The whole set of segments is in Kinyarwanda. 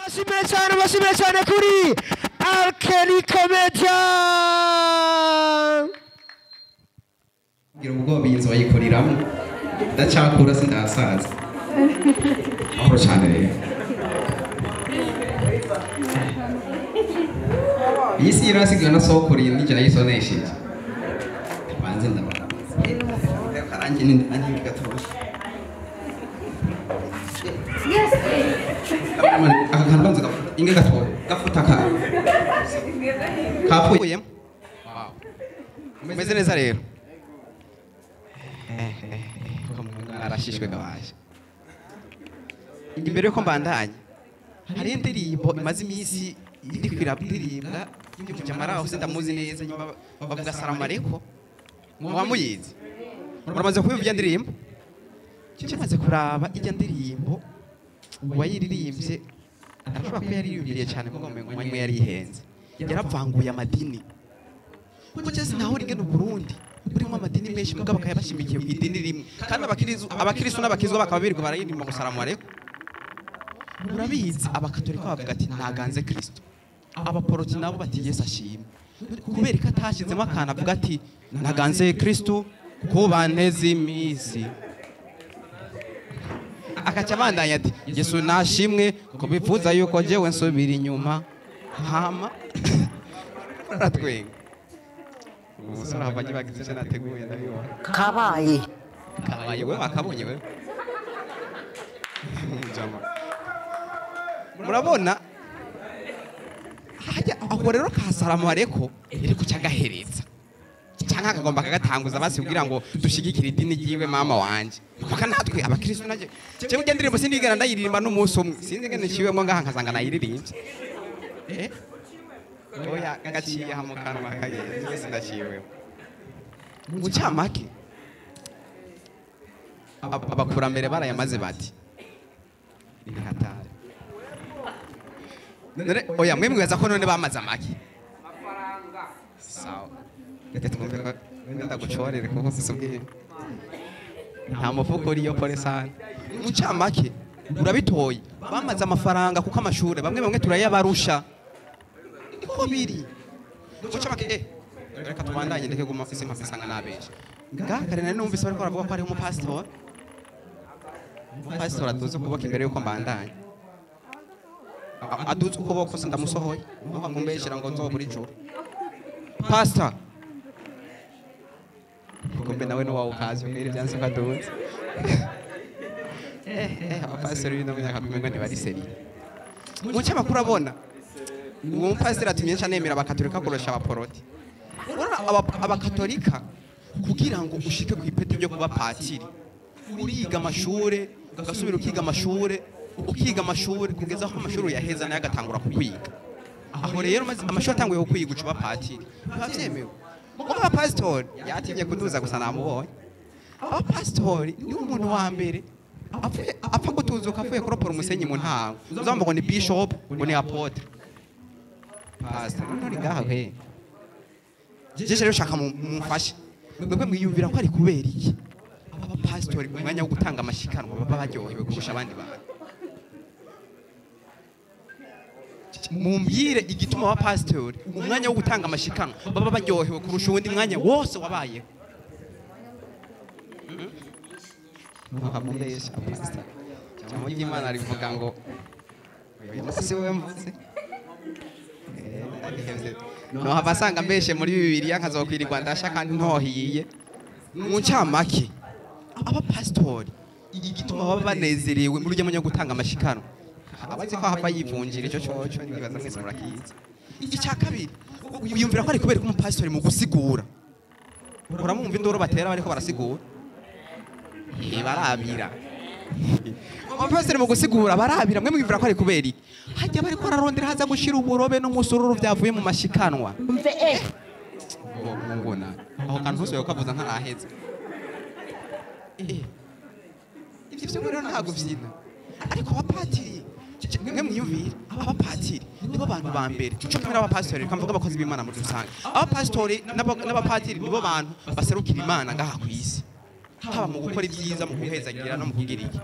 bashimire cyane kuri Alkeli Comedian. Ngira ubwo binzo bayikoriramo ndacakura sindasaza. Aho cyane rero. Isi irasiga na sokuri nijya yisonesheje. Banze ndabara. Karangi ni ani gatoroshye. Yes. Akantu inge gafuta ka. Kapuye. Wow. Umeze neza rero. Arashishwe gabaje. Imbere yuko mbandanye hari indirimbo imaze iminsi iri kwirabiribwa y'umujamara aho sindamuzi neza nyuma bavuga Salamareko mwamuyizi muramaze kubivuga indirimbo kimaze kuraba ijya ndirimbo wayiririmbye arashobora ko yaririmbiriye cyane kuko mwe yari ihenze yaravanguye amadini kuko cyese naho ringene Burundi burimo amadini menshi mugabo bakayabashimikiye ku idini rimwe kandi abakristo n'abakizwa bakaba birirwa barayiririmba ngo Salamareko. Urabizi abakatolika bavuga ati ntaganze Kristo, abaporoti nabo bati Yesu ashimwe kubera ko atashizemo akana avuga ati ntaganze Kristo kubanteze imisi akaca bandanya ati Yesu nashimwe kubifuza yuko jewe nsubira inyuma hama aratwenga umusore havanye bagize icyo nateguye ndabibona Kabaye we wakabonye we murabona hajya aho rero ka Salamareko iri ku cyagahereza cyangwa akagomba kagatanguza basi kugira ngo dushigikire idini ryiwe mama wanje maka natwe abakristo naje cyo ugenda ndirimbo sindigana ndayiririmba n'umunsi umwe sinzi ngene ciwemo ngaha nkazanga nayiririmbye oya gaciye hamukanwa kaye wese ndaciwe mu cyamake abakurambere barayamaze bati ni hatari oya mwe mwibaza ko none bamaze amaki amafaranga sawa twumve ko ndagucorere kuko sisubwiye nta mufuko uriyo polesani mu cyamake urabitoye bamaze amafaranga kuko amashure bamwe turayabarusha niko biri mu cyamake reka tubandanye ndeke guma isi mpafisanga nabesha ngakare nari numvise bariko baravuga ko ari umupastor atuze ukuboko imbere yuko mbandanye aduze ukuboko sindamusohoye nuko ngumbeshera ngo nzobura ijuru pastor kumbe nawe no wawo kazi mbere byanse kaduze abapastor bino myaka kumwe ntibari seri mu cyamakuru abona uwo pastor atumye cyane nemera abakatolika kurusha abaporoti abakatolika kugira ngo ushike ku ipeti byo kuba patiri uriga amashure ugasubira ukiga amashure kugeza aho amashuri yaheza nayo agatangura kukwiga aho rero amashuri atanguye kukwiga ucuba patiri bavyemewe aba pastor yatinye kuduza gusa namubonye aba pastor ni umuntu wa mbere apfa gutuzuka avuye kuropora umusenyi mu ntango uzamba ngo ni bishop ngo ni apotre pastor none ngaho he jeje rero shaka mumfashe mwebwe mwiyumvira ko ari kubera iki aba pastor umwanya wo gutanga amashikanwa baba baryohewe kurusha abandi bantu mumbwire igituma aba pastor umwanya wo gutanga amashikanwa baba baryohewe kurusha uwundi mwanya wose wabaye muhamubesha pastor cyangwa Imana rivuga ngo si wewe mvuze no habasanga mbeshe muri Bibiliya nkazokwirirwa ndasha kandi ntohiye mu cyamake aba pastor igituma baba banezerewe muri ryo gutanga amashikanwa abazi ko hava yivunjira icyo cyoco nibaza mwese murakiza icya kabiri uyumvira ko ari kubera ko umupastor mu gusigura uramumva indoro batera bariko barasigura barabira umupastor mu gusigura barabira mwe mwumvira ko ari kubera iki hajya bari ko ararondera haza gushira uburobe n'umusururu byavuye mu mashikanwa Mve ngona aho kantu hose yokavuza ntaraheze ibyo rero ntago vyina ariko abapatiri mwe mwiyumvira abapatiri nibo bantu ba mbere cyo kimwe n'abapastori kamvuga abakozi b'Imana muri rusange abapastori n'abapatiri nibo bantu baserukira Imana ngaha ku isi haba mu gukora ibyiza mu guhezagira no mu kugira iki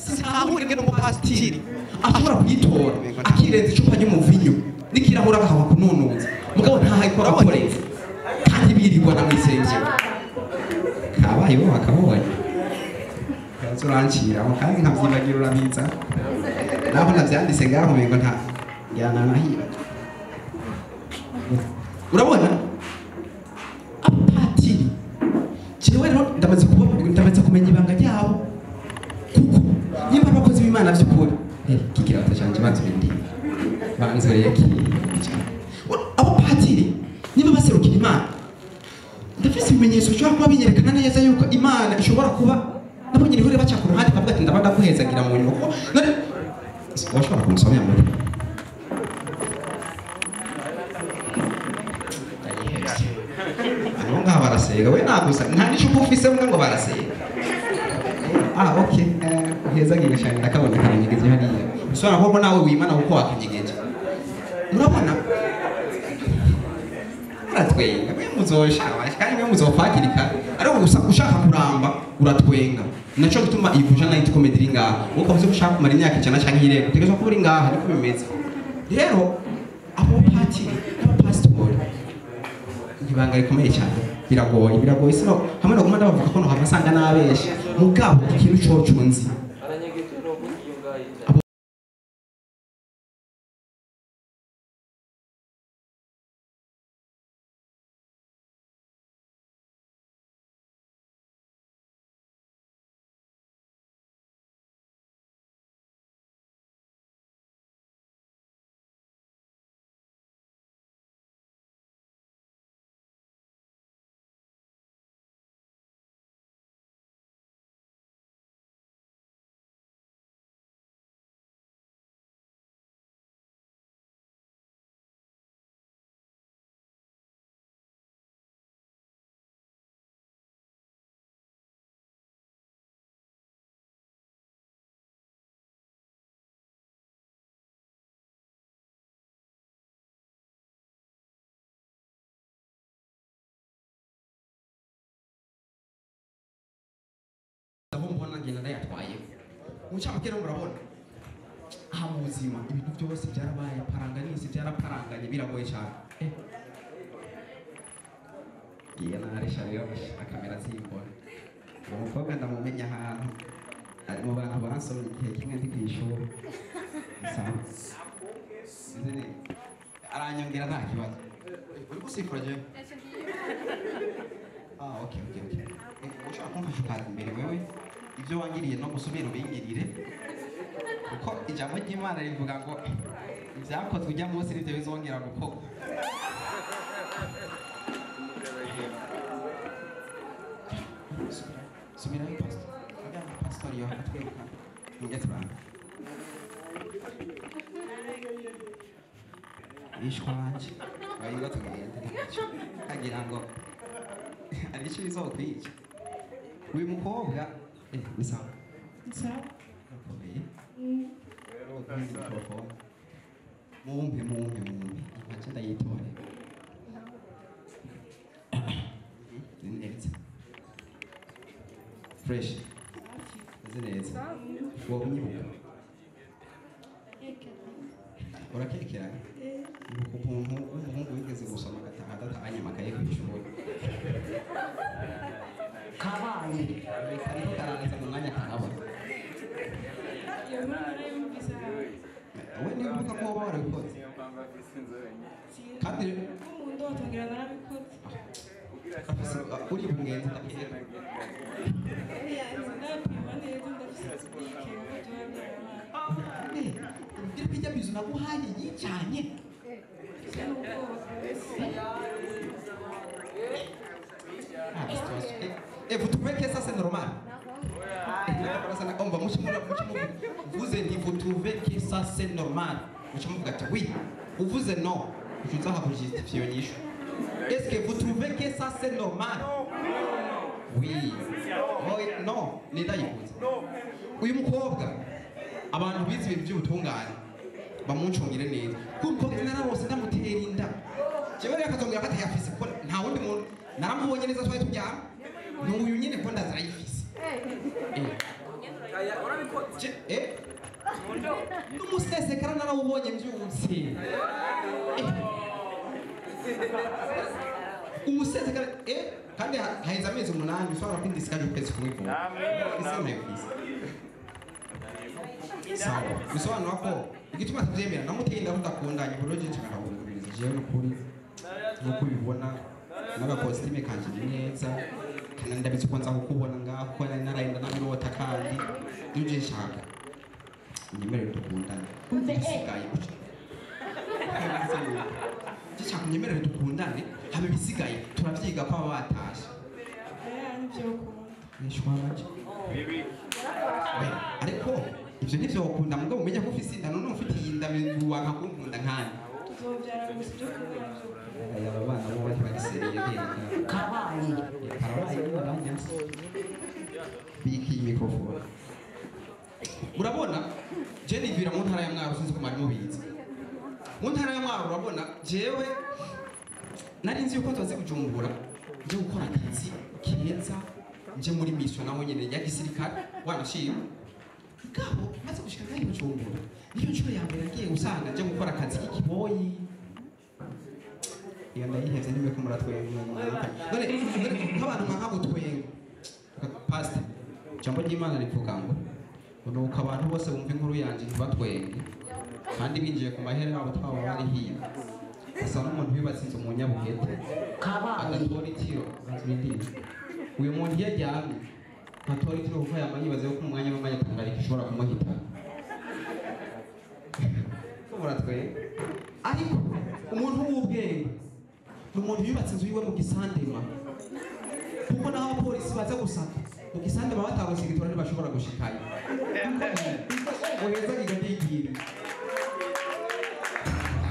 sahurike n'umupasitiri ashobora kuyitora akirenza icupa ry'umuvinyo n'ikirahura agahawa kununuza mugabo ntahayikora akoreza kandi birirwa na mwisengero kabaye bo bakabonye kazurancira aho kandi nkavyibagira urabiza naho navyanditse ngaho mengo nta yana nahiba urabona apatiri jewe rero ndamaze kumenya ibanga ryabo kuko nimba abakozi b'Imana by'ukuri kikirato cyanje bazibindi banzoreye ki abo patiri nimba baserukira Imana ndafise ibimenyetso cyo kuba binyerekana neza yuko Imana ishobora kuba nabo nyiri hore baca ku ruhande kavuga ati ndabanda kuhezagira mu nyuma ko washobora kumusomya muri Nunga barasega we nagusa nta nisho ufise mbwa ngo barasega okay heza ngiye cyane ndakabona kanyigeje hariya usora ko nawe wimana uko wakanyigeje urabona aratwenga we muzoshawa kandi we muzofakirika ariko ushaka kuramba uratwenga naco gutuma ivuja night comedy ngaha uko uzi ushaka kumara imyaka icana canke irego tegezwa kuburi ngaha niko bimeze rero abo patiri abo pastor ibanga rikomeye cyane biragoye sino hamwe no kumanda bavuga ko no havasanga nabesha mugabo ikintu cyo nzi mbona ngena ndayatwaye mucyamakero murabona aha mu buzima ibintu byose byarabaye paranganisi byaraparanganye biragoye cyane giye narisha rero akamera zimbona umukobwa ndamumenya ahantu ari mu bantu bansomye igihe kimwe ndi kwishuri nzene aranyongera nta kibazo uri gusifura je okay ushaka kumfasha ukaza imbere wewe ibyo wangiriye no gusubira ubingirire kuko ijambo ry'Imana rivuga ngo ibyakozwe ujya munsi nibyo bizongera gukorwa subira ni pastor yo hatweka ngiye turanga ishwanje bayiga tugende kagira ngo ari cyo bizokwica uyu mukobwa ni sawa okay rero kandi mikrofone mumpe acha ndayitore neza fresh neza wo unyibuka urakekera umuntu wigeze gusoma adatahanye amakaye ku ishuri kabaye ariko karangiza mu mwanya kanaba we nibuka ko warabikoze kandi umuntu watangira narabikoze uri bungenze ndakeka bijya bizu naguhaye yicanye vous trouvez que ça c'est normal? Vous trouvez que ça c'est normal? Oui. Ou vous êtes non? Je vous ai justifié. Est-ce que vous trouvez que ça c'est normal? Oui. Non. Nida yikuze. Uyu mukobwa abantu bizi ibintu by'ubutungane bamuncungire neza. Kuko narabose ndamutera inda. Jewe yakazongera batayafise ko nta wundi muntu naramubonye neza twari tujyana. N'uyu nyine ko ndazirayifise. n'umusesekara narawubonye mbyutse umusesekara kandi haheze amezi 8 ushobora kwindisikaje ukwezi kumwe kumwe sawa bisobanura ko igituma atabyemera namuteye ndakundanye boroje cyakabunguriza jewe n'ukuri nuko ubibona n'agakositime kanje neza kandi ndabitse ko nza kukubona ngaho ko narayenda nabirota kandi uje shaka nyemerere dukundane bisigaye Jishaka nyemerere dukundane habe bisigaye turavyiga ko batashe nishwaje ariko ivyo nivyo ukunda mugabo umenya ko ufise inda none ufite inda wanka kunkunda nkani tuzovyara gusibyo kubyo aya bana bo bari bagiseriye kabaye baranya biki mikrofone urabona je nivira mu ntara ya Mwaro sinzi ko mari mubizi mu ntara ya Mwaro urabona jewe nari nzi yuko tuzi kujumbura nje gukora akazi keza nje muri mission naho nyene ya gisirikare wanashima gabo maze gushika kandi bujumbura niyo nshuro ya mbere ngiye gusanga nje gukora akazi k'ikiboyi iyo ndayiheze niwe ko muratwenga none nk'abantu nk'abo twenga pastor jambo ry'Imana rivuga ngo nuko abantu bose bumva inkuru yanje ntibatwenge kandi binjiye ku mahera yabo twaba bari hiya asa n'umuntu wibatsinze umunyabuhete agatora itiro bazindira uyu muntu yaryamye atora itiro kuko yamanyibaze ko umwanya w'amanya tangarika ishobora kumuhitana muratwenga ariko umuntu w'ubwenge n'umuntu yubatse inzu yiwe mu gisandema kuko naho abapolisi baza gusaka mu gisandema batarose igitora ntibashobora gushikayo uheza kigatigiri